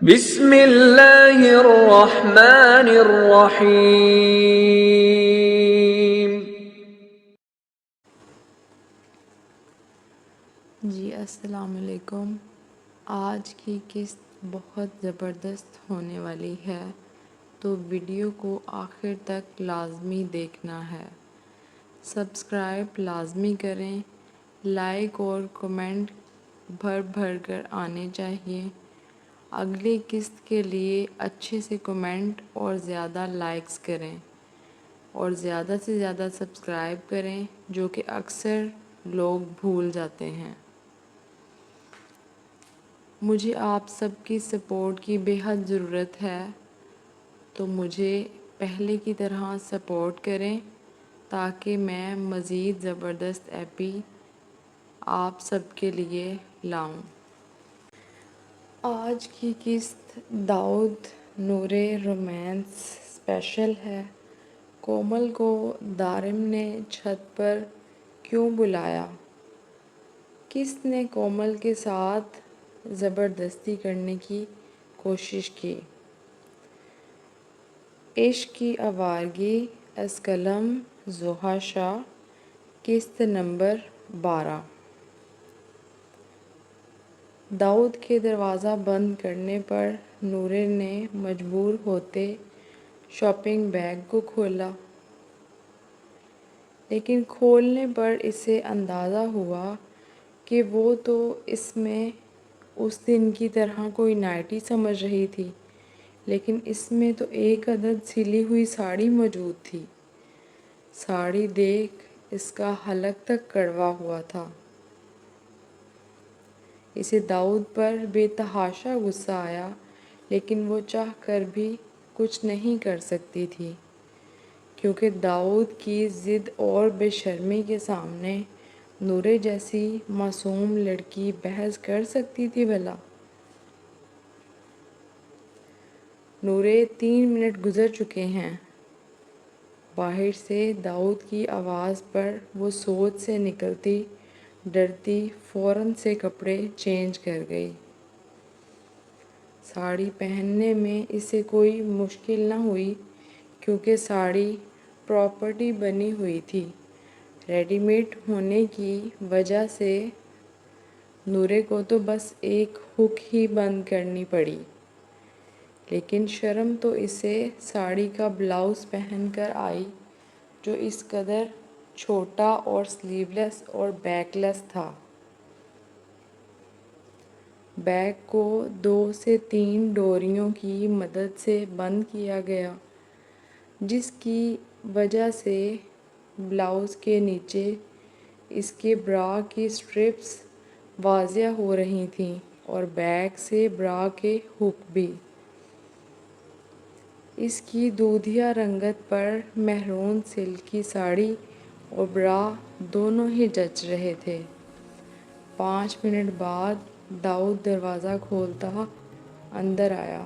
بسم اللہ الرحمن الرحیم۔ جی السلام علیکم۔ آج کی قسط بہت زبردست ہونے والی ہے، تو ویڈیو کو آخر تک لازمی دیکھنا ہے۔ سبسکرائب لازمی کریں، لائک اور کمنٹ بھر بھر کر آنے چاہیے۔ اگلی قسط کے لیے اچھے سے کمنٹ اور زیادہ لائکس کریں اور زیادہ سے زیادہ سبسکرائب کریں، جو کہ اکثر لوگ بھول جاتے ہیں۔ مجھے آپ سب کی سپورٹ کی بے حد ضرورت ہے، تو مجھے پہلے کی طرح سپورٹ کریں تاکہ میں مزید زبردست ایپی آپ سب کے لیے لاؤں۔ آج کی قسط داؤد نور رومانس اسپیشل ہے۔ کومل کو دارم نے چھت پر کیوں بلایا؟ کس نے کومل کے ساتھ زبردستی کرنے کی کوشش کی؟ عشق کی آوارگی از قلم ضحیٰ شاہ، قسط نمبر 12۔ داؤد کے دروازہ بند کرنے پر نور نے مجبور ہوتے شاپنگ بیگ کو کھولا، لیکن کھولنے پر اسے اندازہ ہوا کہ وہ تو اس میں اس دن کی طرح کوئی نائٹی سمجھ رہی تھی، لیکن اس میں تو ایک عدد سلی ہوئی ساڑی موجود تھی۔ ساڑی دیکھ اس کا حلق تک کڑوا ہوا تھا۔ اسے داؤد پر بے تحاشا غصہ آیا، لیکن وہ چاہ کر بھی کچھ نہیں کر سکتی تھی، کیونکہ داؤد کی ضد اور بے شرمی کے سامنے نورے جیسی معصوم لڑکی بحث کر سکتی تھی بھلا؟ نورے 3 منٹ گزر چکے ہیں۔ باہر سے داؤد کی آواز پر وہ سوچ سے نکلتی ڈرتی فوراً سے کپڑے چینج کر گئی۔ ساڑی پہننے میں اسے کوئی مشکل نہ ہوئی، کیونکہ ساڑی پراپرٹی بنی ہوئی تھی۔ ریڈی میڈ ہونے کی وجہ سے نورے کو تو بس ایک ہک ہی بند کرنی پڑی، لیکن شرم تو اسے ساڑی کا بلاؤز پہن کر آئی، جو اس قدر چھوٹا اور سلیو لیس اور بیک لیس تھا۔ بیگ کو 2 سے 3 ڈوریوں کی مدد سے بند کیا گیا، جس کی وجہ سے بلاؤز کے نیچے اس کے برا کی سٹرپس واضح ہو رہی تھیں اور بیک سے برا کے ہک بھی۔ اس کی دودھیا رنگت پر میرون سلک کی ساڑی اور برا دونوں ہی جچ رہے تھے۔ 5 منٹ بعد داؤد دروازہ کھولتا اندر آیا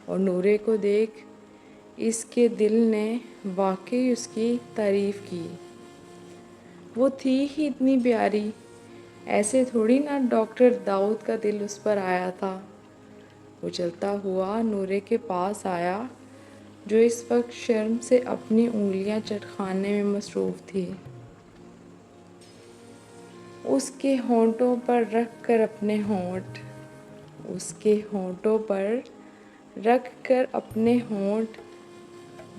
اور نورے کو دیکھ اس کے دل نے واقعی اس کی تعریف کی۔ وہ تھی ہی اتنی پیاری، ایسے تھوڑی نہ ڈاکٹر داؤد کا دل اس پر آیا تھا۔ وہ چلتا ہوا نورے کے پاس آیا، جو اس وقت شرم سے اپنی انگلیاں چٹکانے میں مصروف تھی۔ اس کے ہونٹوں پر رکھ کر اپنے ہونٹ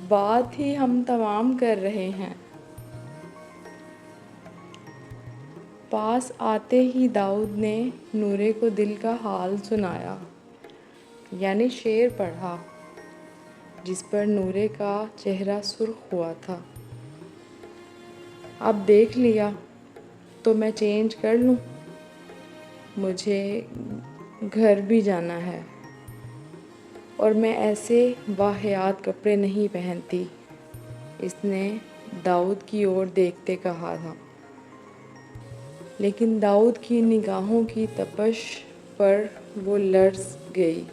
بات ہی ہم تمام کر رہے ہیں۔ پاس آتے ہی داؤد نے نورے کو دل کا حال سنایا، یعنی شعر پڑھا، جس پر نورے کا چہرہ سرخ ہوا تھا۔ اب دیکھ لیا تو میں چینج کر لوں؟ مجھے گھر بھی جانا ہے، اور میں ایسے واہیات کپڑے نہیں پہنتی، اس نے داؤد کی اور دیکھتے کہا تھا۔ لیکن داؤد کی نگاہوں کی تپش پر وہ لرز گئی۔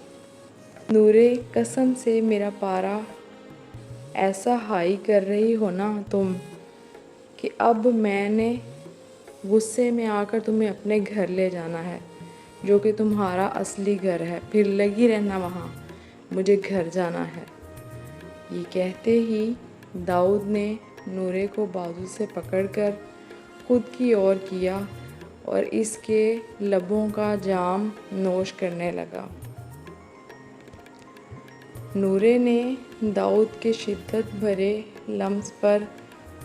نورے، قسم سے میرا پارا ایسا ہائی کر رہی ہو نا تم، کہ اب میں نے غصے میں آ کر تمہیں اپنے گھر لے جانا ہے۔ جو کہ تمہارا اصلی گھر ہے، پھر لگی رہنا وہاں، مجھے گھر جانا ہے۔ یہ کہتے ہی داؤد نے نورے کو بازو سے پکڑ کر خود کی اور کیا اور اس کے لبوں کا جام نوش کرنے لگا۔ نورے نے داؤد کے شدت بھرے لمس پر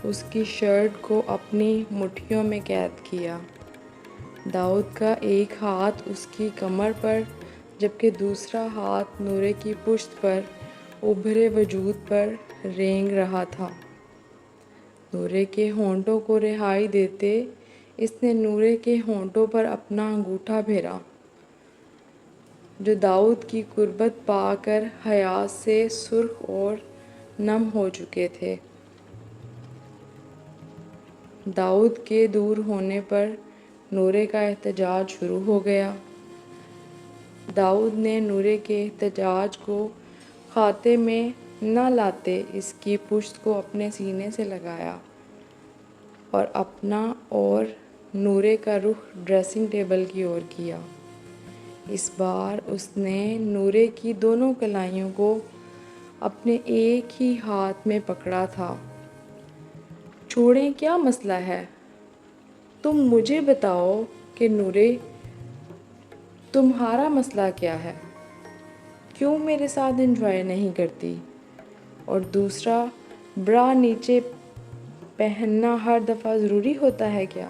اس کی شرٹ کو اپنی مٹھیوں میں قید کیا۔ داؤد کا ایک ہاتھ اس کی کمر پر جبکہ دوسرا ہاتھ نورے کی پشت پر ابھرے وجود پر رینگ رہا تھا۔ نورے کے ہونٹوں کو رہائی دیتے اس نے نورے کے ہونٹوں پر اپنا انگوٹھا پھیرا، جو داؤد کی قربت پا کر حیات سے سرخ اور نم ہو چکے تھے۔ داؤد کے دور ہونے پر نورے کا احتجاج شروع ہو گیا۔ داؤد نے نورے کے احتجاج کو خاتے میں نہ لاتے اس کی پشت کو اپنے سینے سے لگایا اور اپنا اور نورے کا رخ ڈریسنگ ٹیبل کی اور کیا۔ اس بار اس نے نورے کی دونوں کلائیوں کو اپنے ایک ہی ہاتھ میں پکڑا تھا۔ چھوڑیں، کیا مسئلہ ہے؟ تم مجھے بتاؤ کہ نورے، تمہارا مسئلہ کیا ہے؟ کیوں میرے ساتھ انجوائے نہیں کرتی؟ اور دوسرا، برا نیچے پہننا ہر دفعہ ضروری ہوتا ہے کیا؟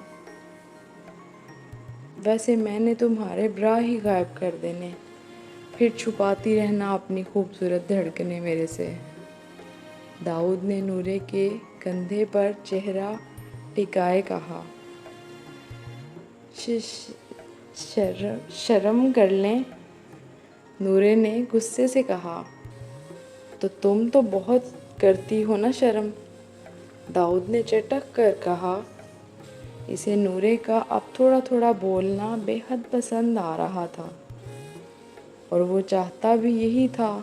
ویسے میں نے تمہارے برا ہی غائب کر دینے، پھر چھپاتی رہنا اپنی خوبصورت دھڑکنیں میرے سے۔ داؤد نے نورے کے کندھے پر چہرہ ٹکائے کہا، شرم کر لیں۔ نورے نے غصے سے کہا، تو تم تو بہت کرتی ہو نا شرم۔ داؤد نے چٹک کر کہا۔ اسے نورے کا اب تھوڑا تھوڑا بولنا بے حد پسند آ رہا تھا اور وہ چاہتا بھی یہی تھا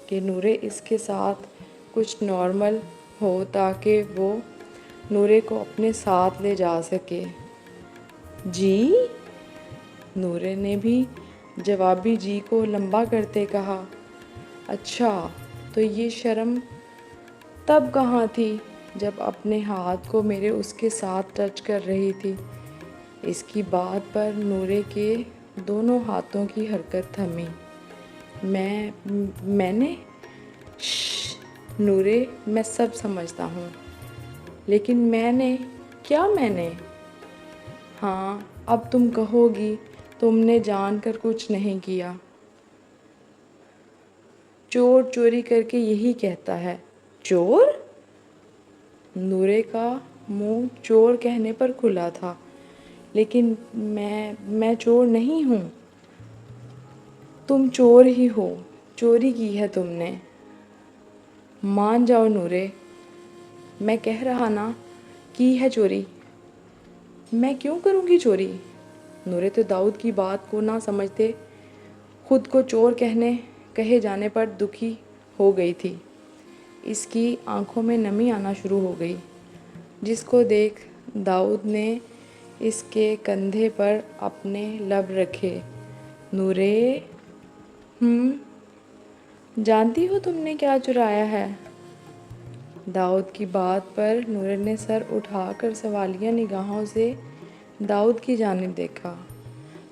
کہ نورے اس کے ساتھ کچھ نارمل ہو تاکہ وہ نورے کو اپنے ساتھ لے جا سکے۔ جی؟ نورے نے بھی جوابی جی کو لمبا کرتے کہا، اچھا تو یہ شرم تب کہاں تھی جب اپنے ہاتھ کو میرے اس کے ساتھ ٹچ کر رہی تھی؟ اس کی بات پر نورے کے دونوں ہاتھوں کی حرکت تھمی۔ میں نے نورے، میں سب سمجھتا ہوں، لیکن میں نے ہاں، اب تم کہو گی تم نے جان کر کچھ نہیں کیا۔ چور چوری کر کے یہی کہتا ہے۔ چور؟ نورے کا منہ چور کہنے پر کھلا تھا، لیکن میں چور نہیں ہوں۔ تم چور ہی ہو، چوری کی ہے تم نے۔ مان جاؤ نورے، میں کہہ رہا نا، کی ہے چوری۔ میں کیوں کروں گی چوری؟ نورے تو داؤد کی بات کو نہ سمجھتے خود کو چور کہے جانے پر دکھی ہو گئی تھی۔ اس کی آنکھوں میں نمی آنا شروع ہو گئی، جس کو دیکھ داؤد نے اس کے کندھے پر اپنے لب رکھے۔ نورے، جانتی ہو تم نے کیا چرایا ہے؟ داؤد کی بات پر نورے نے سر اٹھا کر سوالیہ نگاہوں سے داؤد کی جانب دیکھا۔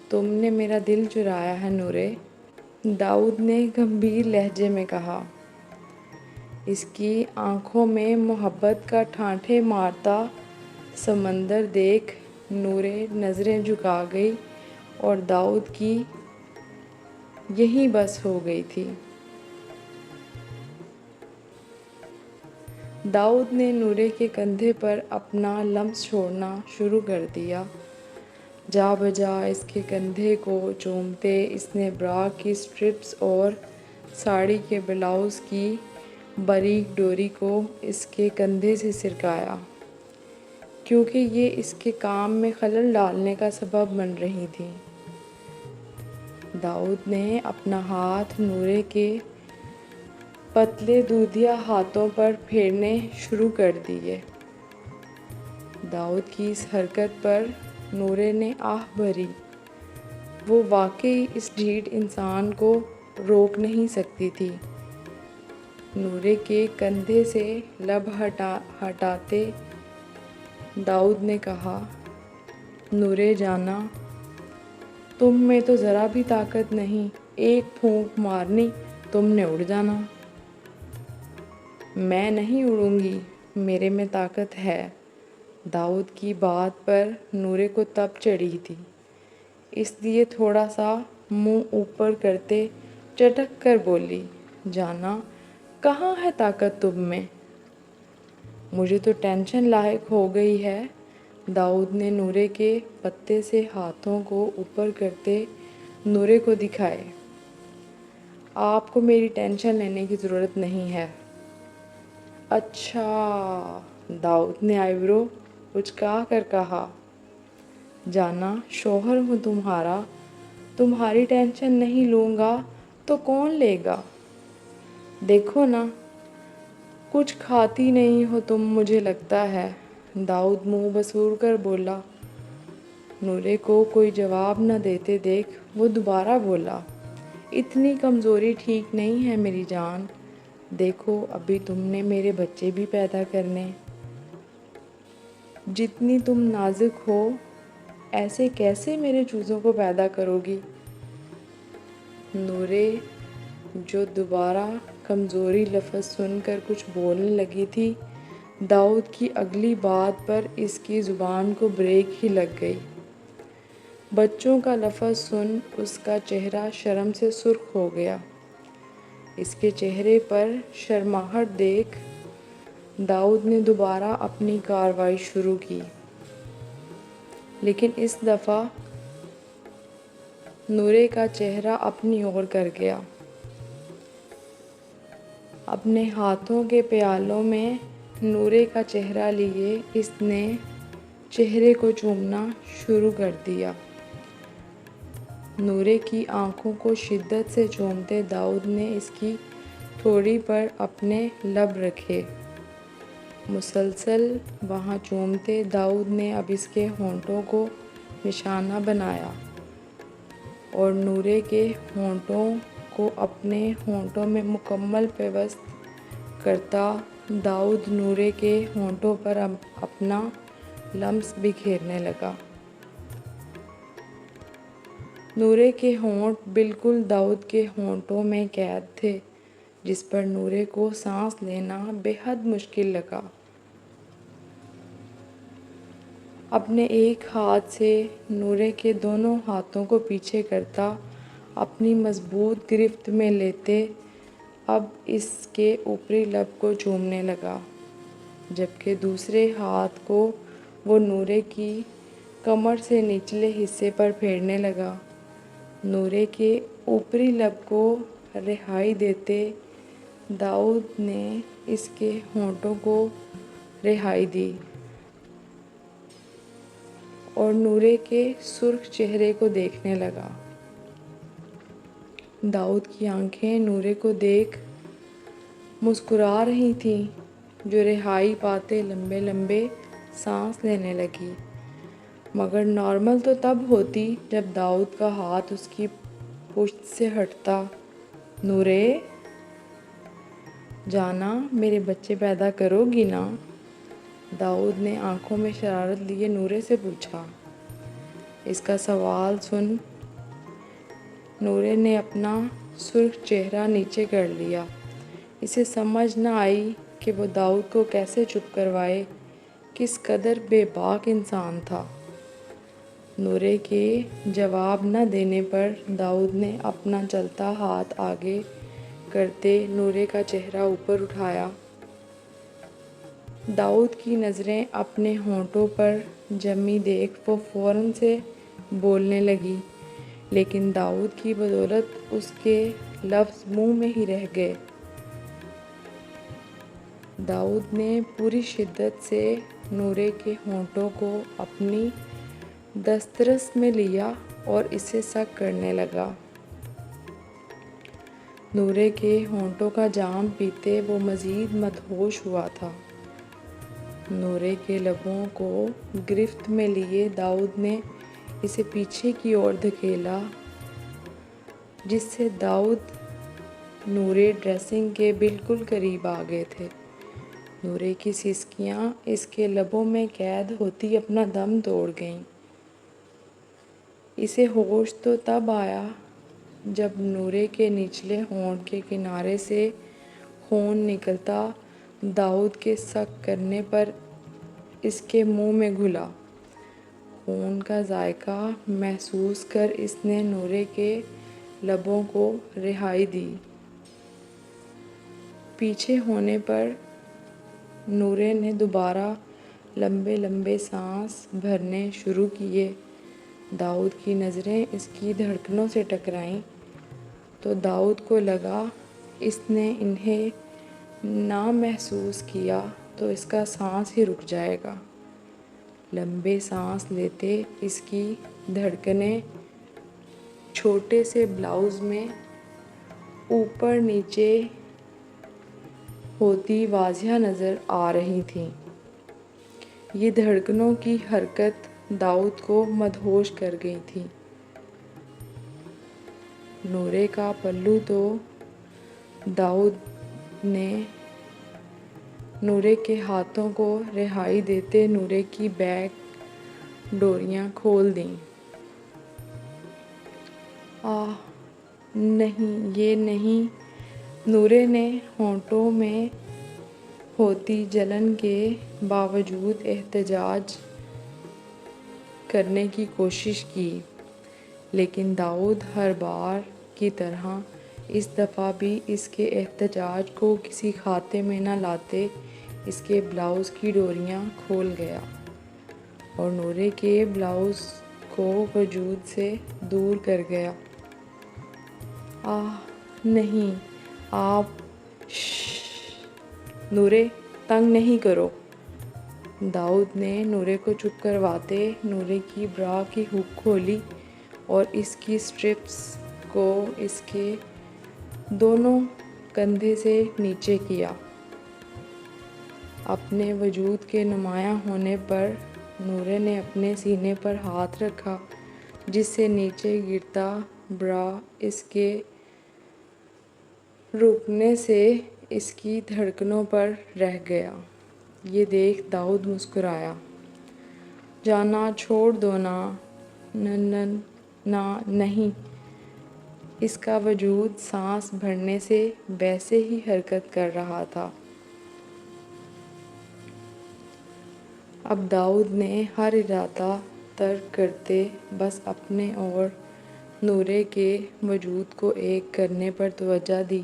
تم نے میرا دل چرایا ہے نورے، داؤد نے گمبھیر لہجے میں کہا۔ اس کی آنکھوں میں محبت کا ٹھاٹھے مارتا سمندر دیکھ نورے نظریں جھکا گئی اور داؤد کی یہی بس ہو گئی تھی۔ داؤد نے نورے کے کندھے پر اپنا لمس چھوڑنا شروع کر دیا۔ جا بجا اس کے کندھے کو چومتے اس نے برا کی سٹرپس اور ساڑی کے بلاؤز کی باریک ڈوری کو اس کے کندھے سے سرکایا، کیونکہ یہ اس کے کام میں خلل ڈالنے کا سبب بن رہی تھی۔ داؤد نے اپنا ہاتھ نورے کے پتلے دودھیا ہاتھوں پر پھیرنے شروع کر دیے۔ داؤد کی اس حرکت پر نورے نے آہ بھری۔ وہ واقعی اس ڈھیٹ انسان کو روک نہیں سکتی تھی۔ نورے کے کندھے سے لب ہٹاتے داؤد نے کہا، نورے جانا، تم میں تو ذرا بھی طاقت نہیں، ایک پھونک مارنی تم نے اڑ جانا۔ میں نہیں اڑوں گی، میرے میں طاقت ہے۔ داؤد کی بات پر نورے کو تپ چڑھی تھی، اس لیے تھوڑا سا منہ اوپر کرتے چٹک کر بولی، جانا، کہاں ہے طاقت تم میں؟ مجھے تو ٹینشن لاحق ہو گئی ہے۔ داؤد نے نورے کے پتے سے ہاتھوں کو اوپر کرتے نورے کو دکھائے۔ آپ کو میری ٹینشن لینے کی ضرورت نہیں ہے۔ اچھا، داؤد نے آئیبرو اچکا کر کہا، جانا، شوہر ہوں تمہارا، تمہاری ٹینشن نہیں لوں گا تو کون لے گا؟ دیکھو نا، کچھ کھاتی نہیں ہو تم مجھے لگتا ہے۔ داؤد منہ بسور کر بولا۔ نورے کو کوئی جواب نہ دیتے دیکھ وہ دوبارہ بولا، اتنی کمزوری ٹھیک نہیں ہے میری جان، دیکھو ابھی تم نے میرے بچے بھی پیدا کرنے، جتنی تم نازک ہو ایسے کیسے میرے چوزوں کو پیدا کرو گی؟ نورے جو دوبارہ کمزوری لفظ سن کر کچھ بولنے لگی تھی، داؤد کی اگلی بات پر اس کی زبان کو بریک ہی لگ گئی۔ بچوں کا لفظ سن اس کا چہرہ شرم سے سرخ ہو گیا۔ اس کے چہرے پر شرماہٹ دیکھ داؤد نے دوبارہ اپنی کارروائی شروع کی، لیکن اس دفعہ نورے کا چہرہ اپنی اور کر گیا۔ اپنے ہاتھوں کے پیالوں میں نورے کا چہرہ لیے اس نے چہرے کو چومنا شروع کر دیا۔ نورے کی آنکھوں کو شدت سے چومتے داؤد نے اس کی تھوڑی پر اپنے لب رکھے۔ مسلسل وہاں چومتے داؤد نے اب اس کے ہونٹوں کو نشانہ بنایا اور نورے کے ہونٹوں کو اپنے ہونٹوں میں مکمل پیوست کرتا داؤد نورے کے ہونٹوں پر اپنا لمس بکھیرنے لگا۔ نورے کے ہونٹ بالکل داؤد کے ہونٹوں میں قید تھے، جس پر نورے کو سانس لینا بے حد مشکل لگا۔ اپنے ایک ہاتھ سے نورے کے دونوں ہاتھوں کو پیچھے کرتا اپنی مضبوط گرفت میں لیتے اب اس کے اوپری لب کو چومنے لگا، جبکہ دوسرے ہاتھ کو وہ نورے کی کمر سے نچلے حصے پر پھیرنے لگا۔ نورے کے اوپری لب کو رہائی دیتے داؤد نے اس کے ہونٹوں کو رہائی دی اور نورے کے سرخ چہرے کو دیکھنے لگا۔ داؤد کی آنکھیں نورے کو دیکھ مسکرا رہی تھیں، جو رہائی پاتے لمبے لمبے سانس لینے لگی، مگر نارمل تو تب ہوتی جب داؤد کا ہاتھ اس کی پشت سے ہٹتا۔ نورے جانا، میرے بچے پیدا کرو گی نا؟ داؤد نے آنکھوں میں شرارت لیے نورے سے پوچھا۔ اس کا سوال سن نورے نے اپنا سرخ چہرہ نیچے کر لیا۔ اسے سمجھ نہ آئی کہ وہ داؤد کو کیسے چپ کروائے، کس قدر بے باک انسان تھا۔ نورے کے جواب نہ دینے پر داؤد نے اپنا چلتا ہاتھ آگے کرتے نورے کا چہرہ اوپر اٹھایا۔ داؤد کی نظریں اپنے ہونٹوں پر جمی دیکھ وہ فوراً سے بولنے لگی، لیکن داؤد کی بدولت اس کے لفظ منہ میں ہی رہ گئے۔ داؤد نے پوری شدت سے نورے کے ہونٹوں کو اپنی دسترس میں لیا اور اسے سک کرنے لگا۔ نورے کے ہونٹوں کا جام پیتے وہ مزید مدہوش ہوا تھا۔ نورے کے لبوں کو گرفت میں لیے داؤد نے اسے پیچھے کی اور دھکیلا، جس سے داؤد نورے ڈریسنگ کے بالکل قریب آ گئے تھے۔ نورے کی سسکیاں اس کے لبوں میں قید ہوتی اپنا دم توڑ گئیں۔ اسے ہوش تو تب آیا جب نورے کے نچلے ہونٹ کے کنارے سے خون نکلتا داؤد کے سک کرنے پر اس کے منہ میں گھلا۔ خون کا ذائقہ محسوس کر اس نے نورے کے لبوں کو رہائی دی۔ پیچھے ہونے پر نورے نے دوبارہ لمبے لمبے سانس بھرنے شروع کیے۔ داؤد کی نظریں اس کی دھڑکنوں سے ٹکرائیں تو داؤد کو لگا اس نے انہیں نہ محسوس کیا تو اس کا سانس ہی رک جائے گا۔ لمبے سانس لیتے اس کی دھڑکنیں چھوٹے سے بلاؤز میں اوپر نیچے ہوتی واضح نظر آ رہی تھیں۔ یہ دھڑکنوں کی حرکت داؤد کو مدہوش کر گئی تھی۔ نورے کا پلو تو داؤد نے نورے کے ہاتھوں کو رہائی دیتے نورے کی بیک ڈوریاں کھول دیں۔ آہ نہیں، یہ نہیں! نورے نے ہونٹوں میں ہوتی جلن کے باوجود احتجاج کرنے کی کوشش کی، لیکن داؤد ہر بار کی طرح اس دفعہ بھی اس کے احتجاج کو کسی کھاتے میں نہ لاتے اس کے بلاؤز کی ڈوریاں کھول گیا اور نورے کے بلاؤز کو وجود سے دور کر گیا۔ آہ نہیں! آپ شش! نورے، تنگ نہیں کرو! داؤد نے نورے کو چپ کرواتے نورے کی برا کی ہک کھولی اور اس کی سٹرپس کو اس کے دونوں کندھے سے نیچے کیا۔ اپنے وجود کے نمایاں ہونے پر نورے نے اپنے سینے پر ہاتھ رکھا، جس سے نیچے گرتا برا اس کے رکنے سے اس کی دھڑکنوں پر رہ گیا۔ یہ دیکھ داؤد مسکرایا۔ جانا چھوڑ دو نا۔ نہیں۔ اس کا وجود سانس بھرنے سے ویسے ہی حرکت کر رہا تھا۔ اب داؤد نے ہر ارادہ ترک کرتے بس اپنے اور نورے کے وجود کو ایک کرنے پر توجہ دی،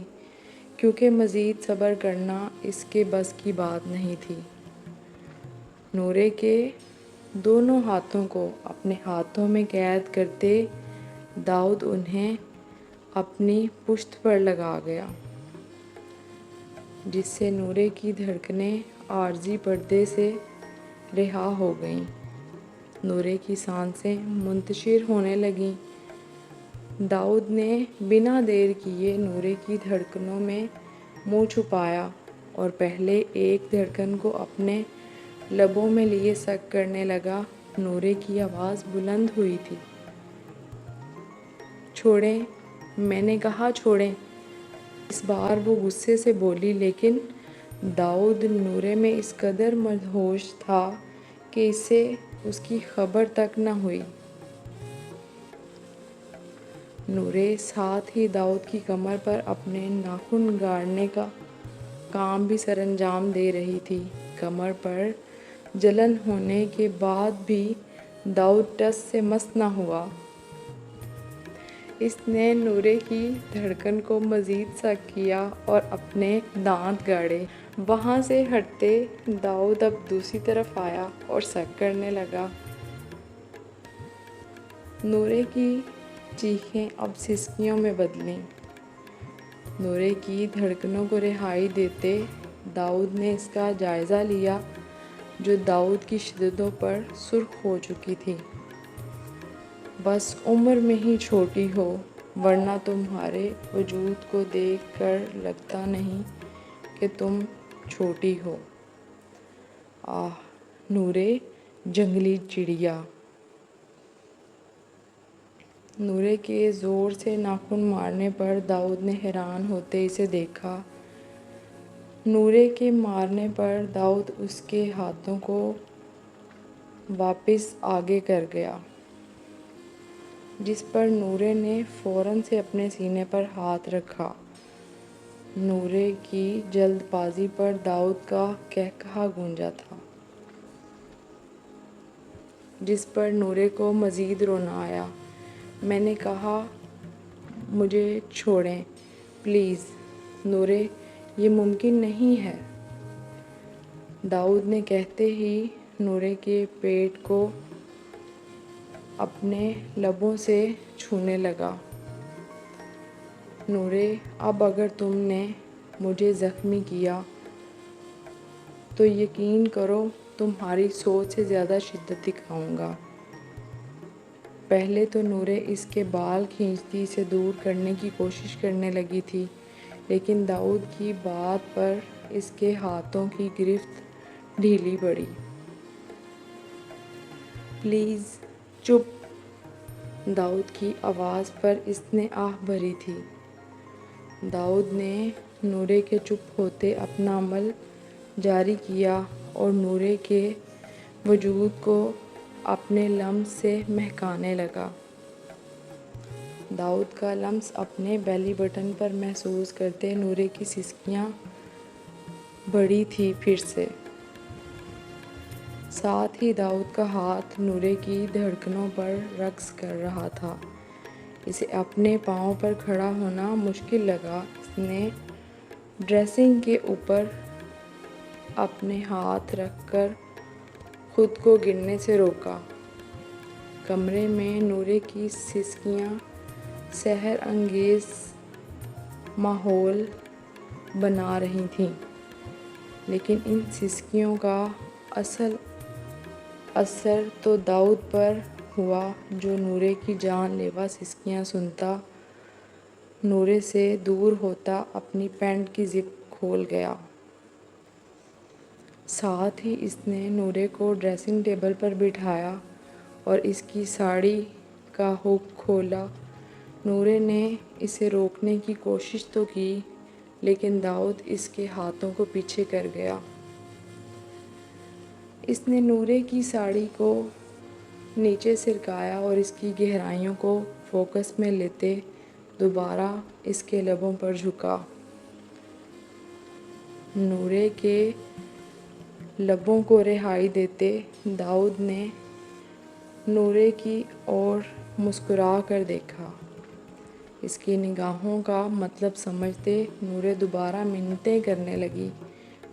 کیونکہ مزید صبر کرنا اس کے بس کی بات نہیں تھی۔ نورے کے دونوں ہاتھوں کو اپنے ہاتھوں میں قید کرتے داؤد انہیں اپنی پشت پر لگا گیا، جس سے نورے کی دھڑکنیں عارضی پردے سے رہا ہو گئیں۔ نورے کی سانسیں منتشر ہونے لگیں۔ داؤد نے بنا دیر کیے نورے کی دھڑکنوں میں منہ چھپایا اور پہلے ایک دھڑکن کو اپنے لبوں میں لیے سک کرنے لگا۔ نورے کی آواز بلند ہوئی تھی۔ چھوڑیں! میں نے کہا چھوڑیں! اس بار وہ غصے سے بولی، لیکن داؤد نورے میں اس قدر مدہوش تھا کہ اسے اس کی خبر تک نہ ہوئی۔ نورے ساتھ ہی داؤد کی کمر پر اپنے ناخن گاڑنے کا کام بھی سر انجام دے رہی تھی۔ کمر پر جلن ہونے کے بعد بھی داؤد ٹس سے مس نہ ہوا۔ اس نے نورے کی دھڑکن کو مزید سک کیا اور اپنے دانت گاڑے۔ وہاں سے ہٹتے داؤد اب دوسری طرف آیا اور سک کرنے لگا۔ نورے کی چیخیں اب سسکیوں میں بدلیں۔ نورے کی دھڑکنوں کو رہائی دیتے داؤد نے اس کا جائزہ لیا، جو داؤد کی شدتوں پر سرخ ہو چکی تھی۔ بس عمر میں ہی چھوٹی ہو، ورنہ تمہارے وجود کو دیکھ کر لگتا نہیں کہ تم چھوٹی ہو۔ آہ! نورے، جنگلی چڑیا! نورے کے زور سے ناخن مارنے پر داؤد نے حیران ہوتے اسے دیکھا۔ نورے کے مارنے پر داؤد اس کے ہاتھوں کو واپس آگے کر گیا، جس پر نورے نے فوراً سے اپنے سینے پر ہاتھ رکھا۔ نورے کی جلد بازی پر داؤد کا قہقہہ گونجا تھا، جس پر نورے کو مزید رونا آیا۔ میں نے کہا، مجھے چھوڑیں پلیز نورے، یہ ممکن نہیں ہے۔ داؤد نے کہتے ہی نورے کے پیٹ کو اپنے لبوں سے چھونے لگا۔ نورے، اب اگر تم نے مجھے زخمی کیا تو یقین کرو تمہاری سوچ سے زیادہ شدت دکھاؤں گا۔ پہلے تو نورے اس کے بال کھینچتی اسے دور کرنے کی کوشش کرنے لگی تھی، لیکن داؤد کی بات پر اس کے ہاتھوں کی گرفت ڈھیلی پڑی۔ پلیز چپ، داؤد کی آواز پر اس نے آہ بھری تھی۔ داؤد نے نورے کے چپ ہوتے اپنا عمل جاری کیا اور نورے کے وجود کو اپنے لمس سے مہکانے لگا۔ داؤد کا لمس اپنے بیلی بٹن پر محسوس کرتے نورے کی سسکیاں بڑھی تھیں پھر سے۔ ساتھ ہی داؤد کا ہاتھ نورے کی دھڑکنوں پر رقص کر رہا تھا۔ اسے اپنے پاؤں پر کھڑا ہونا مشکل لگا۔ اس نے ڈریسنگ کے اوپر اپنے ہاتھ رکھ کر خود کو گرنے سے روکا۔ کمرے میں نورے کی سسکیاں سحر انگیز ماحول بنا رہی تھیں، لیکن ان سسکیوں کا اصل اثر تو داؤد پر ہوا، جو نورے کی جان لیوا سسکیاں سنتا نورے سے دور ہوتا اپنی پینٹ کی زپ کھول گیا۔ ساتھ ہی اس نے نورے کو ڈریسنگ ٹیبل پر بٹھایا اور اس کی ساڑی کا ہک کھولا۔ نورے نے اسے روکنے کی کوشش تو کی، لیکن داؤد اس کے ہاتھوں کو پیچھے کر گیا۔ اس نے نورے کی ساڑی کو نیچے سرکایا اور اس کی گہرائیوں کو فوکس میں لیتے دوبارہ اس کے لبوں پر جھکا۔ نورے کے لبوں کو رہائی دیتے داؤد نے نورے کی اور مسکرا کر دیکھا۔ اس کی نگاہوں کا مطلب سمجھتے نورے دوبارہ منتیں کرنے لگی،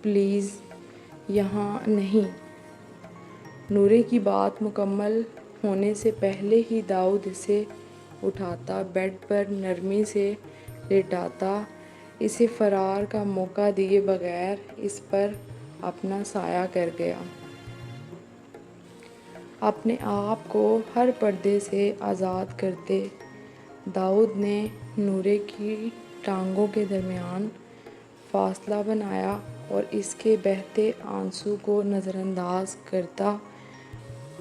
پلیز یہاں نہیں۔ نورے کی بات مکمل ہونے سے پہلے ہی داؤد اسے اٹھاتا، بیڈ پر نرمی سے لیٹاتا، اسے فرار کا موقع دیے بغیر اس پر اپنا سایہ کر گیا۔ اپنے آپ کو ہر پردے سے آزاد کرتے داؤد نے نورے کی ٹانگوں کے درمیان فاصلہ بنایا اور اس کے بہتے آنسو کو نظر انداز کرتا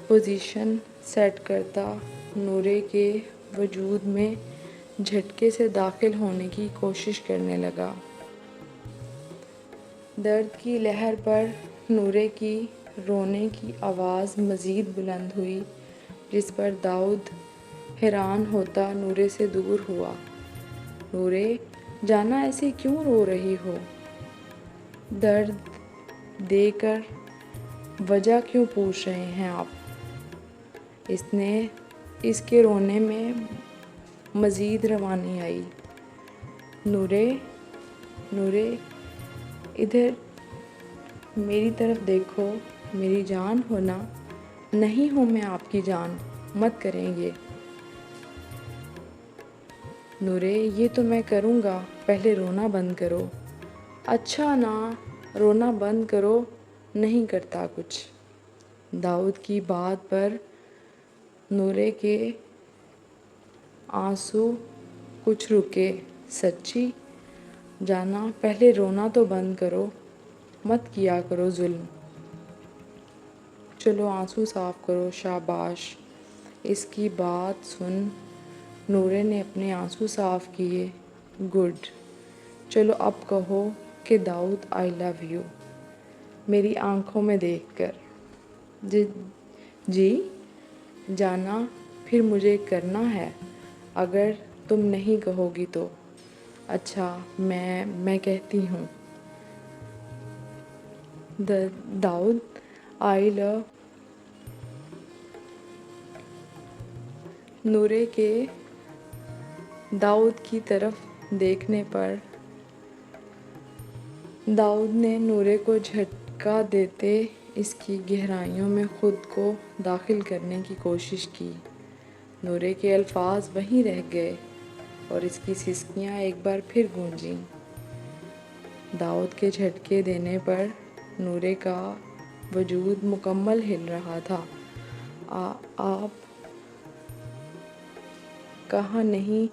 پوزیشن سیٹ کرتا نورے کے وجود میں جھٹکے سے داخل ہونے کی کوشش کرنے لگا۔ درد کی لہر پر نورے کی رونے کی آواز مزید بلند ہوئی، جس پر داؤد حیران ہوتا نورے سے دور ہوا۔ نورے جانا، ایسے کیوں رو رہی ہو؟ درد دے کر وجہ کیوں پوچھ رہے ہیں آپ؟ اس کے رونے میں مزید روانی آئی۔ نورے ادھر میری طرف دیکھو، میری جان ہو نا؟ نہیں ہوں میں آپ کی جان، مت کریں یہ۔ نورے یہ تو میں کروں گا، پہلے رونا بند کرو۔ اچھا نا، رونا بند کرو، نہیں کرتا کچھ۔ داؤد کی بات پر نورے کے آنسو کچھ رکے۔ سچی؟ جانا پہلے رونا تو بند کرو، مت کیا کرو ظلم۔ چلو آنسو صاف کرو، شاباش۔ اس کی بات سن نورے نے اپنے آنسو صاف کیے۔ گڈ، چلو اب کہو کہ داؤد آئی لو یو، میری آنکھوں میں دیکھ کر۔ جی جانا پھر مجھے کرنا ہے، اگر تم نہیں کہو گی تو۔ اچھا میں کہتی ہوں۔ داؤد آئی لو نورے کے داؤد کی طرف دیکھنے پر داؤد نے نورے کو جھٹکا دیتے اس کی گہرائیوں میں خود کو داخل کرنے کی کوشش کی۔ نورے کے الفاظ وہیں رہ گئے اور اس کی سسکیاں ایک بار پھر گونجیں۔ داؤد کے جھٹکے دینے پر نورے کا وجود مکمل ہل رہا تھا۔ آپ کہاں نہیں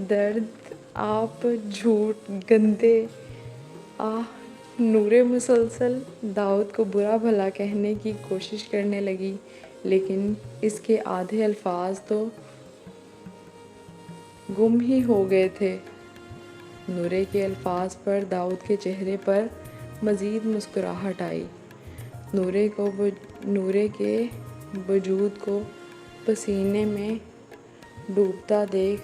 درد، آپ جھوٹ، گندے نورے مسلسل داؤد کو برا بھلا کہنے کی کوشش کرنے لگی، لیکن اس کے آدھے الفاظ تو گم ہی ہو گئے تھے۔ نورے کے الفاظ پر داؤد کے چہرے پر مزید مسکراہٹ آئی۔ نورے کے وجود کو پسینے میں ڈوبتا دیکھ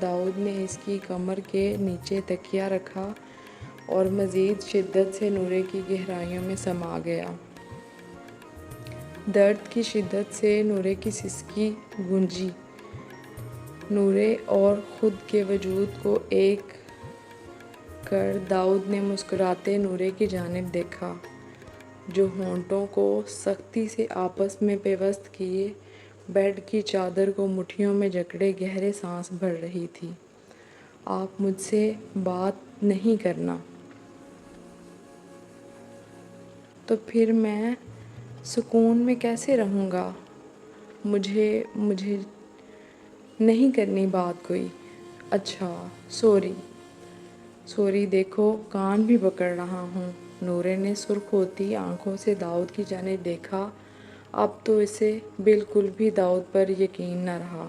داؤد نے اس کی کمر کے نیچے تکیہ رکھا اور مزید شدت سے نورے کی گہرائیوں میں سما گیا۔ درد کی شدت سے نورے کی سسکی گونجی۔ نورے اور خود کے وجود کو ایک کر داؤد نے مسکراتے نورے کی جانب دیکھا، جو ہونٹوں کو سختی سے آپس میں پیوست کیے بیڈ کی چادر کو مٹھیوں میں جکڑے گہرے سانس بھر رہی تھی۔ آپ مجھ سے بات نہیں کرنا؟ تو پھر میں سکون میں کیسے رہوں گا؟ مجھے نہیں کرنی بات کوئی۔ اچھا سوری، دیکھو کان بھی پکڑ رہا ہوں۔ نورے نے سرخ ہوتی آنکھوں سے داؤد کی جانب دیکھا۔ اب تو اسے بالکل بھی داؤد پر یقین نہ رہا۔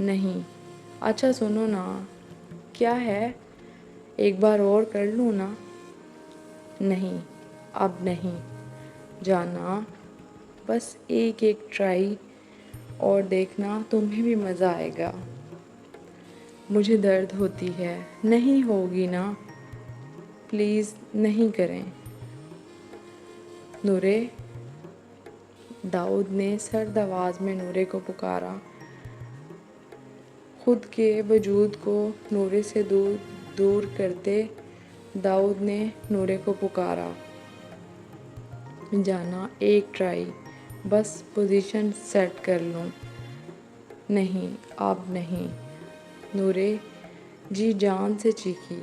نہیں، اچھا سنو نا۔ کیا ہے؟ ایک بار اور کر لوں نا؟ نہیں، اب نہیں جانا، بس ایک ٹرائی اور دیکھنا، تمہیں بھی مزہ آئے گا۔ مجھے درد ہوتی ہے۔ نہیں ہوگی نا؟ پلیز نہیں کریں۔ نورے، داؤد نے سرد آواز میں نورے کو پکارا۔ خود کے وجود کو نورے سے دور کرتے داؤد نے نورے کو پکارا۔ جانا، ایک ٹرائی، بس پوزیشن سیٹ کر لوں۔ نہیں، اب نہیں۔ نورے جی جان سے چیخی،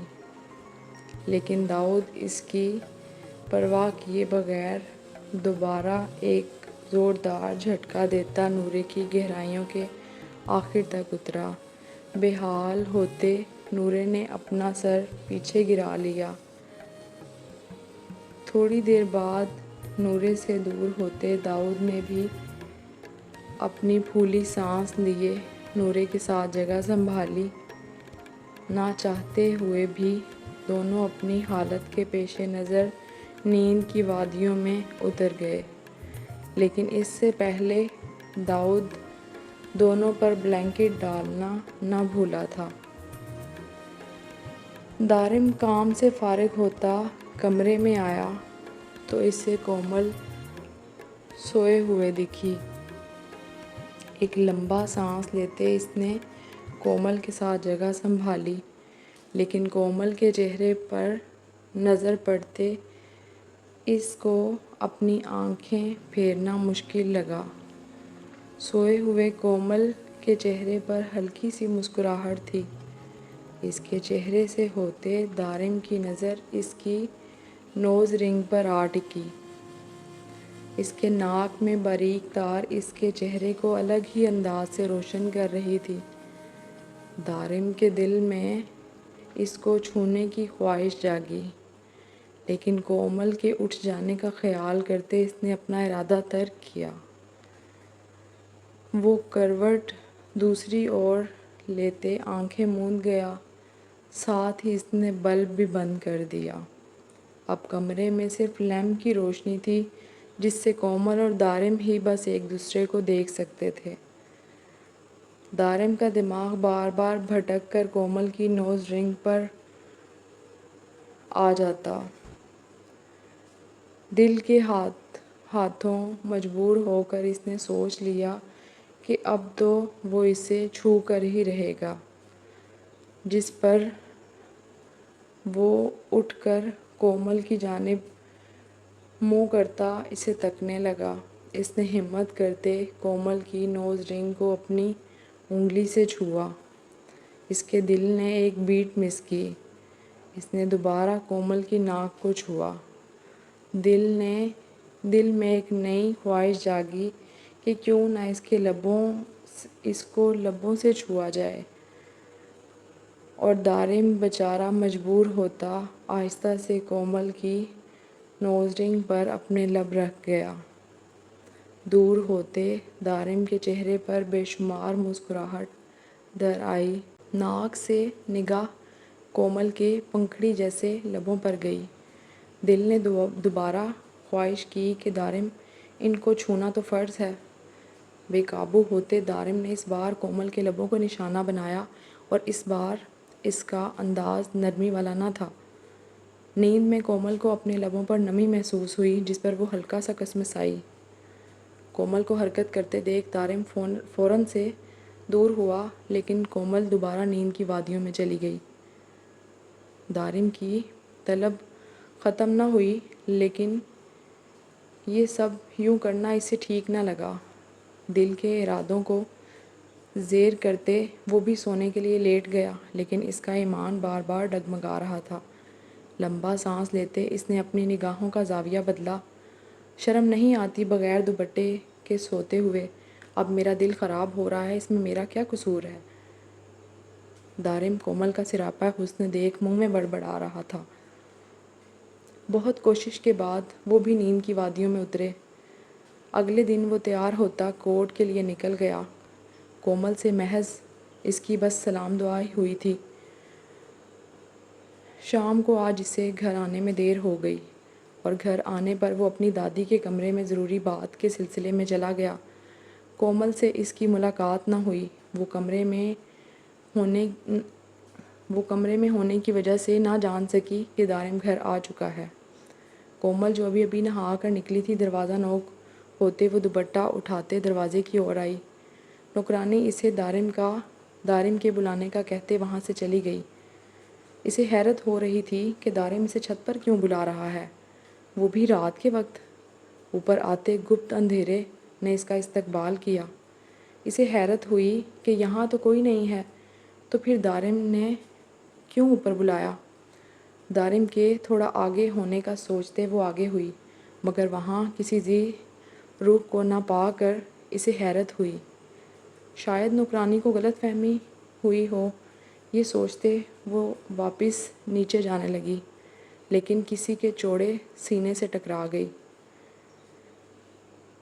لیکن داؤد اس کی پرواہ کیے بغیر دوبارہ ایک زوردار جھٹکا دیتا نورے کی گہرائیوں کے آخر تک اترا۔ بے حال ہوتے نورے نے اپنا سر پیچھے گرا لیا۔ تھوڑی دیر بعد نورے سے دور ہوتے داؤد نے بھی اپنی پھولی سانس لیے نورے کے ساتھ جگہ سنبھالی۔ نہ چاہتے ہوئے بھی دونوں اپنی حالت کے پیش نظر نیند کی وادیوں میں اتر گئے، لیکن اس سے پہلے داؤد دونوں پر بلینکٹ ڈالنا نہ بھولا تھا۔ دارم کام سے فارغ ہوتا کمرے میں آیا تو اسے کومل سوئے ہوئے دکھی۔ ایک لمبا سانس لیتے اس نے کومل کے ساتھ جگہ سنبھالی، لیکن کومل کے چہرے پر نظر پڑتے اس کو اپنی آنکھیں پھیرنا مشکل لگا۔ سوئے ہوئے کومل کے چہرے پر ہلکی سی مسکراہٹ تھی۔ اس کے چہرے سے ہوتے دارم کی نظر اس کی نوز رنگ پر آ ٹکی۔ اس کے ناک میں باریک تار اس کے چہرے کو الگ ہی انداز سے روشن کر رہی تھی۔ دارم کے دل میں اس کو چھونے کی خواہش جاگی، لیکن کومل کے اٹھ جانے کا خیال کرتے اس نے اپنا ارادہ ترک کیا۔ وہ کروٹ دوسری اور لیتے آنکھیں موند گیا، ساتھ ہی اس نے بلب بھی بند کر دیا۔ اب کمرے میں صرف لیمپ کی روشنی تھی جس سے کومل اور دارم ہی بس ایک دوسرے کو دیکھ سکتے تھے۔ دارم کا دماغ بار بار بھٹک کر کومل کی نوز رنگ پر آ جاتا۔ دل کے ہاتھوں مجبور ہو کر اس نے سوچ لیا کہ اب تو وہ اسے چھو کر ہی رہے گا، جس پر وہ اٹھ کر کومل کی جانب منہ کرتا اسے تکنے لگا۔ اس نے ہمت کرتے کومل کی نوز رنگ کو اپنی انگلی سے چھوا۔ اس کے دل نے ایک بیٹ مس کی۔ اس نے دوبارہ کومل کی ناک کو چھوا۔ دل میں ایک نئی خواہش جاگی کہ کیوں نہ اس کو لبوں سے چھوا جائے، اور دارم بیچارہ مجبور ہوتا آہستہ سے کومل کی نوز رنگ پر اپنے لب رکھ گیا۔ دور ہوتے دارم کے چہرے پر بے شمار مسکراہٹ در آئی۔ ناک سے نگاہ کومل کے پنکھڑی جیسے لبوں پر گئی۔ دل نے دوبارہ خواہش کی کہ دارم ان کو چھونا تو فرض ہے۔ بے قابو ہوتے دارم نے اس بار کومل کے لبوں کو نشانہ بنایا، اور اس بار اس کا انداز نرمی والا نہ تھا۔ نیند میں کومل کو اپنے لبوں پر نمی محسوس ہوئی جس پر وہ ہلکا سا کسمسائی۔ کومل کو حرکت کرتے دیکھ دارم فوراً سے دور ہوا، لیکن کومل دوبارہ نیند کی وادیوں میں چلی گئی۔ دارم کی طلب ختم نہ ہوئی، لیکن یہ سب یوں کرنا اسے ٹھیک نہ لگا۔ دل کے ارادوں کو زیر کرتے وہ بھی سونے کے لیے لیٹ گیا، لیکن اس کا ایمان بار بار ڈگمگا رہا تھا۔ لمبا سانس لیتے اس نے اپنی نگاہوں کا زاویہ بدلا۔ شرم نہیں آتی بغیر دوپٹے کے سوتے ہوئے؟ اب میرا دل خراب ہو رہا ہے، اس میں میرا کیا قصور ہے؟ دارم کومل کا سراپا حسن دیکھ منہ میں بڑبڑا رہا تھا۔ بہت کوشش کے بعد وہ بھی نیند کی وادیوں میں اترے۔ اگلے دن وہ تیار ہوتا کورٹ کے لیے نکل گیا۔ کومل سے محض اس کی بس سلام دعا ہوئی تھی۔ شام کو آج اسے گھر آنے میں دیر ہو گئی، اور گھر آنے پر وہ اپنی دادی کے کمرے میں ضروری بات کے سلسلے میں چلا گیا۔ کومل سے اس کی ملاقات نہ ہوئی۔ وہ کمرے میں ہونے کی وجہ سے نہ جان سکی کہ دارم گھر آ چکا ہے۔ کومل جو ابھی نہا کر نکلی تھی، دروازہ نوک ہوتے وہ دوپٹہ اٹھاتے دروازے کی اور آئی۔ نوکرانی اسے دارم کے بلانے کا کہتے وہاں سے چلی گئی۔ اسے حیرت ہو رہی تھی کہ دارم اسے چھت پر کیوں بلا رہا ہے، وہ بھی رات کے وقت۔ اوپر آتے گپت اندھیرے نے اس کا استقبال کیا۔ اسے حیرت ہوئی کہ یہاں تو کوئی نہیں ہے، تو پھر دارم نے کیوں اوپر بلایا؟ دارم کے تھوڑا آگے ہونے کا سوچتے وہ آگے ہوئی، مگر وہاں کسی ذی روح کو نہ پا کر اسے حیرت ہوئی۔ شاید نوکرانی کو غلط فہمی ہوئی ہو، یہ سوچتے وہ واپس نیچے جانے لگی، لیکن کسی کے چوڑے سینے سے ٹکرا گئی۔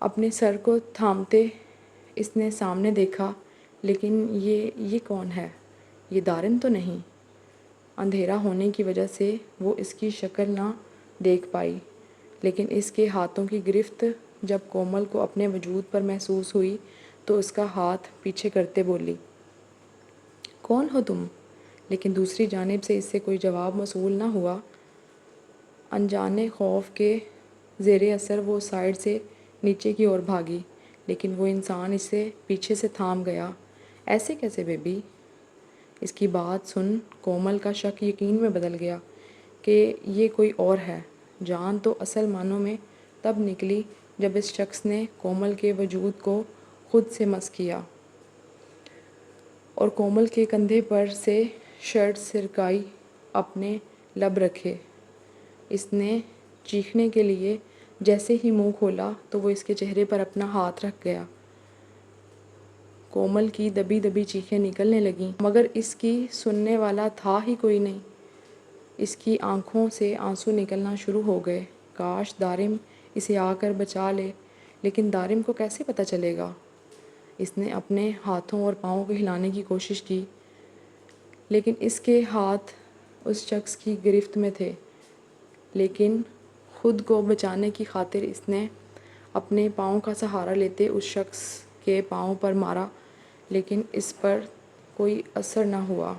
اپنے سر کو تھامتے اس نے سامنے دیکھا، لیکن یہ کون ہے؟ یہ دارم تو نہیں۔ اندھیرا ہونے کی وجہ سے وہ اس کی شکل نہ دیکھ پائی، لیکن اس کے ہاتھوں کی گرفت جب کومل کو اپنے وجود پر محسوس ہوئی تو اس کا ہاتھ پیچھے کرتے بولی، کون ہو تم؟ لیکن دوسری جانب سے اس سے کوئی جواب موصول نہ ہوا۔ انجانے خوف کے زیر اثر وہ سائیڈ سے نیچے کی اور بھاگی، لیکن وہ انسان اسے پیچھے سے تھام گیا۔ ایسے کیسے بیبی؟ اس کی بات سن کومل کا شک یقین میں بدل گیا کہ یہ کوئی اور ہے۔ جان تو اصل معنوں میں تب نکلی جب اس شخص نے کومل کے وجود کو خود سے مس کیا اور کومل کے کندھے پر سے شرٹ سرکائی اپنے لب رکھے۔ اس نے چیخنے کے لیے جیسے ہی منہ کھولا تو وہ اس کے چہرے پر اپنا ہاتھ رکھ گیا۔ کومل کی دبی دبی چیخیں نکلنے لگیں، مگر اس کی سننے والا تھا ہی کوئی نہیں۔ اس کی آنکھوں سے آنسو نکلنا شروع ہو گئے۔ کاش دارم اسے آ کر بچا لے، لیکن دارم کو کیسے پتہ چلے گا؟ اس نے اپنے ہاتھوں اور پاؤں کو ہلانے کی کوشش کی، لیکن اس کے ہاتھ اس شخص کی گرفت میں تھے۔ لیکن خود کو بچانے کی خاطر اس نے اپنے پاؤں کا سہارا لیتے اس شخص کے پاؤں پر مارا، لیکن اس پر کوئی اثر نہ ہوا۔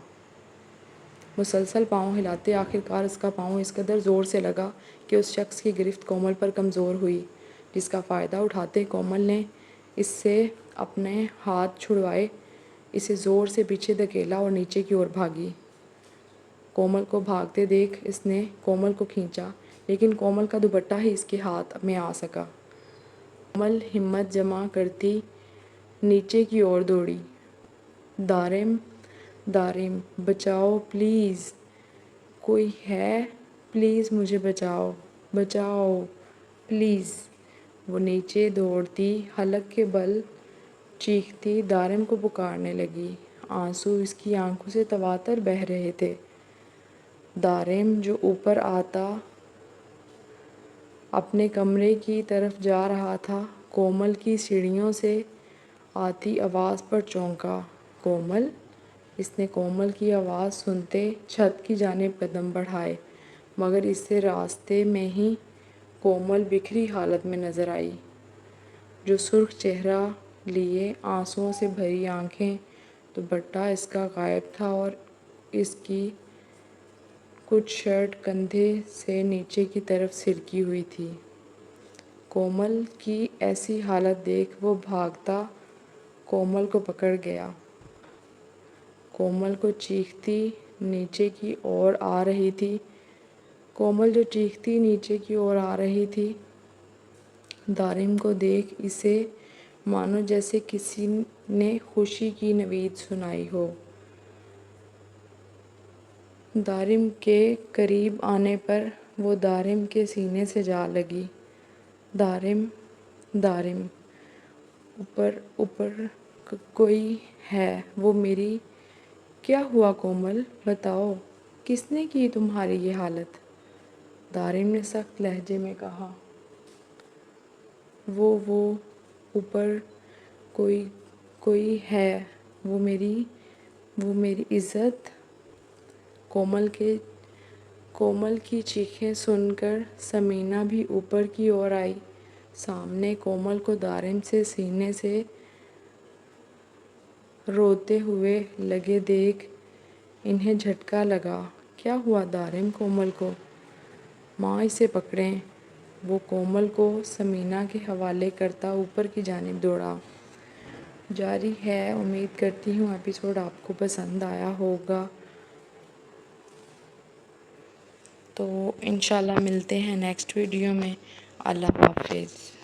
مسلسل پاؤں ہلاتے آخر کار اس کا پاؤں اس قدر زور سے لگا کہ اس شخص کی گرفت کومل پر کمزور ہوئی، جس کا فائدہ اٹھاتے کومل نے اس سے اپنے ہاتھ چھڑوائے، اسے زور سے پیچھے دھکیلا اور نیچے کی اور بھاگی۔ کومل کو بھاگتے دیکھ اس نے کومل کو کھینچا، لیکن کومل کا دوپٹہ ہی اس کے ہاتھ میں آ سکا۔ کومل ہمت جمع کرتی نیچے کی اور دوڑی۔ دارم، دارم، بچاؤ پلیز، کوئی ہے؟ پلیز مجھے بچاؤ، بچاؤ پلیز۔ وہ نیچے دوڑتی، حلق کے بل چیختی دارم کو پکارنے لگی۔ آنسو اس کی آنکھوں سے تواتر بہہ رہے تھے۔ دارم جو اوپر آتا اپنے کمرے کی طرف جا رہا تھا، کومل کی سیڑھیوں سے آتی آواز پر چونکا۔ کومل! اس نے کومل کی آواز سنتے چھت کی جانب قدم بڑھائے، مگر اس سے راستے میں ہی کومل بکھری حالت میں نظر آئی، جو سرخ چہرہ لیے، آنسوؤں سے بھری آنکھیں۔ دوپٹہ اس کا غائب تھا اور اس کی کچھ شرٹ کندھے سے نیچے کی طرف سرکی ہوئی تھی۔ کومل کی ایسی حالت دیکھ وہ بھاگتا کومل کو پکڑ گیا۔ کومل کو چیختی نیچے کی اور آ رہی تھی۔ کومل جو چیختی نیچے کی اور آ رہی تھی، دارم کو دیکھ اسے مانو جیسے کسی نے خوشی کی نوید سنائی ہو۔ دارم کے قریب آنے پر وہ دارم کے سینے سے جا لگی۔ دارم، دارم، اوپر اوپر کوئی ہے؟ وہ میری… کیا ہوا کومل؟ بتاؤ، کس نے کی تمہاری یہ حالت؟ دارم نے سخت لہجے میں کہا۔ وہ اوپر کوئی ہے، وہ میری عزت… کومل کی چیخیں سن کر ثمینہ بھی اوپر کی اور آئی۔ سامنے کومل کو دارم سے سینے سے روتے ہوئے لگے دیکھ انہیں جھٹکا لگا۔ کیا ہوا دارم؟ کومل کو؟ ماں اسے پکڑیں۔ وہ کومل کو ثمینہ کے حوالے کرتا اوپر کی جانب دوڑا۔ جاری ہے۔ امید کرتی ہوں ایپیسوڈ آپ کو پسند آیا ہوگا۔ تو انشاءاللہ ملتے ہیں نیکسٹ ویڈیو میں۔ اللہ حافظ۔